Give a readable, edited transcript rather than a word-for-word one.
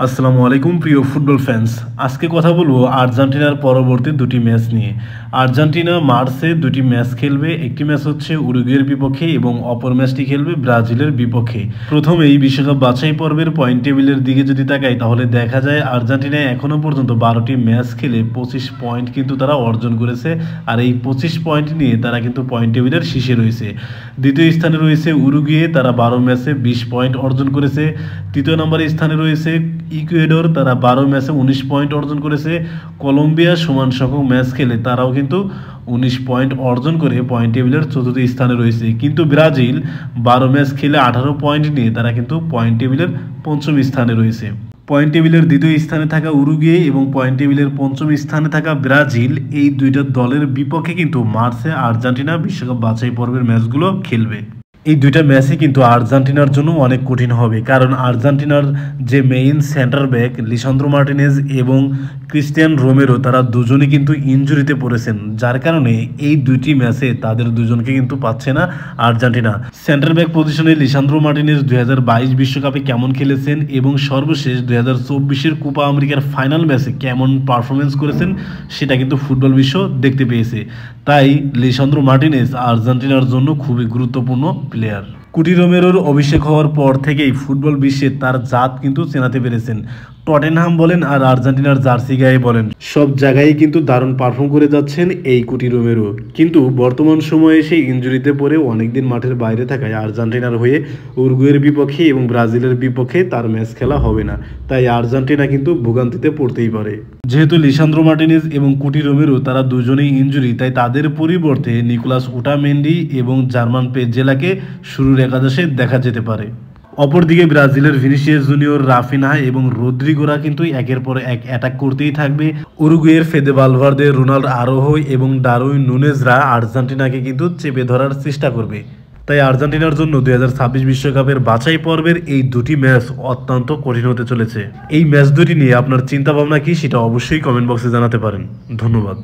আসসালামু আলাইকুম প্রিয় ফুটবল ফ্যান্স। আজকে কথা বলবো আর্জেন্টিনার পরবর্তী দুটি ম্যাচ নিয়ে। আর্জেন্টিনা মার্চে দুটি ম্যাচ খেলবে। একটি ম্যাচ হচ্ছে উরুগুয়ের বিপক্ষে এবং অপর ম্যাচটি খেলবে ব্রাজিলের বিপক্ষে। প্রথমেই বিশ্বকাপ বাছাই পর্বের পয়েন্ট টেবিলের দিকে যদি তাকাই তাহলে দেখা যায় আর্জেন্টিনা এখনও পর্যন্ত 12টি ম্যাচ খেলে 25 পয়েন্ট কিন্তু তারা অর্জন করেছে। আর এই 25 পয়েন্ট নিয়ে তারা কিন্তু পয়েন্ট টেবিলের শীর্ষে রয়েছে। দ্বিতীয় স্থানে রয়েছে উরুগুয়ে, তারা 12 ম্যাচে 20 পয়েন্ট অর্জন করেছে। তৃতীয় নম্বরে স্থানে রয়েছে ইকুয়েডর, তারা 12 ম্যাচে 19 পয়েন্ট অর্জন করেছে। কলম্বিয়া সমান সংখ্যক ম্যাচ খেলে তারাও কিন্তু 19 পয়েন্ট অর্জন করে পয়েন্ট টেবিলের চতুর্থ স্থানে রয়েছে। কিন্তু ব্রাজিল 12 ম্যাচ খেলে 18 পয়েন্ট নিয়ে তারা কিন্তু পয়েন্ট টেবিলের পঞ্চম স্থানে রয়েছে। পয়েন্ট টেবিলের দ্বিতীয় স্থানে থাকা উরুগুয়ে এবং পয়েন্ট টেবিলের পঞ্চম স্থানে থাকা ব্রাজিল, এই দুইটা দলের বিপক্ষে কিন্তু মার্চে আর্জেন্টিনা বিশ্বকাপ বাছাই পর্বের ম্যাচগুলো খেলবে। এই দুইটা ম্যাচই কিন্তু আর্জেন্টিনার জন্য অনেক কঠিন হবে, কারণ আর্জেন্টিনার যে main centre back Lisandro Martinez এবং ক্রিস্টিয়ান রোমেরো তারা দুজনই কিন্তু ইনজুরিতে পড়েছেন, যার কারণে এই দুইটি ম্যাচে তাদের দুজনকে কিন্তু পাচ্ছে না আর্জেন্টিনা। সেন্টার ব্যাক পজিশনে লিসান্দ্রো মার্টিনেজ 2022 বিশ্বকাপে কেমন খেলেছেন এবং সর্বশেষ 2024-এর কোপা আমেরিকার ফাইনাল ম্যাচে কেমন পারফরমেন্স করেছেন সেটা কিন্তু ফুটবল বিশ্ব দেখতে পেয়েছে। তাই লিসান্দ্রো মার্টিনেজ আর্জেন্টিনার জন্য খুবই গুরুত্বপূর্ণ প্লেয়ার। কুটি রোমেরোর অভিষেক হওয়ার পর থেকেই ফুটবল বিশ্বে তার জাত কিন্তু চেনাতে পেরেছেন। টটেনহাম বলেন আর আর্জেন্টিনার জার্সি গায়ে বলেন, সব জায়গায় কিন্তু দারুণ পারফর্ম করে যাচ্ছেন এই কুটি রোমেরো। কিন্তু বর্তমান সময়ে সেই ইনজুরিতে পড়ে অনেকদিন মাঠের বাইরে থাকায় আর্জেন্টিনার হয়ে উরুগুয়ের বিপক্ষে এবং ব্রাজিলের বিপক্ষে তার ম্যাচ খেলা হবে না। তাই আর্জেন্টিনা কিন্তু ভোগান্তিতে পড়তেই পারে। যেহেতু লিসান্দ্রো মার্টিনেজ এবং কুটি রোমেরো তারা দুজনেই ইনজুরি, তাই তাদের পরিবর্তে নিকোলাস ওটামেন্ডি এবং জার্মান পেজেলাকে শুরুর একাদশে দেখা যেতে পারে। অপরদিকে ব্রাজিলের ভিনিসিয়াস জুনিয়র, রাফিনহা এবং রদ্রিগোরা কিন্তু একের পর এক অ্যাটাক করতেই থাকবে। উরুগুয়ের ফেদে ভালভার্দে, রোনাল্ডো আরোহো এবং ডারউইন নুনেজরা আর্জেন্টিনাকে কিন্তু চেপে ধরার চেষ্টা করবে। তাই আর্জেন্টিনার জন্য 2026 বিশ্বকাপের বাছাই পর্বের এই দুটি ম্যাচ অত্যন্ত কঠিন হতে চলেছে। এই ম্যাচ দুটি নিয়ে আপনার চিন্তাভাবনা কি সেটা অবশ্যই কমেন্ট বক্সে জানাতে পারেন। ধন্যবাদ।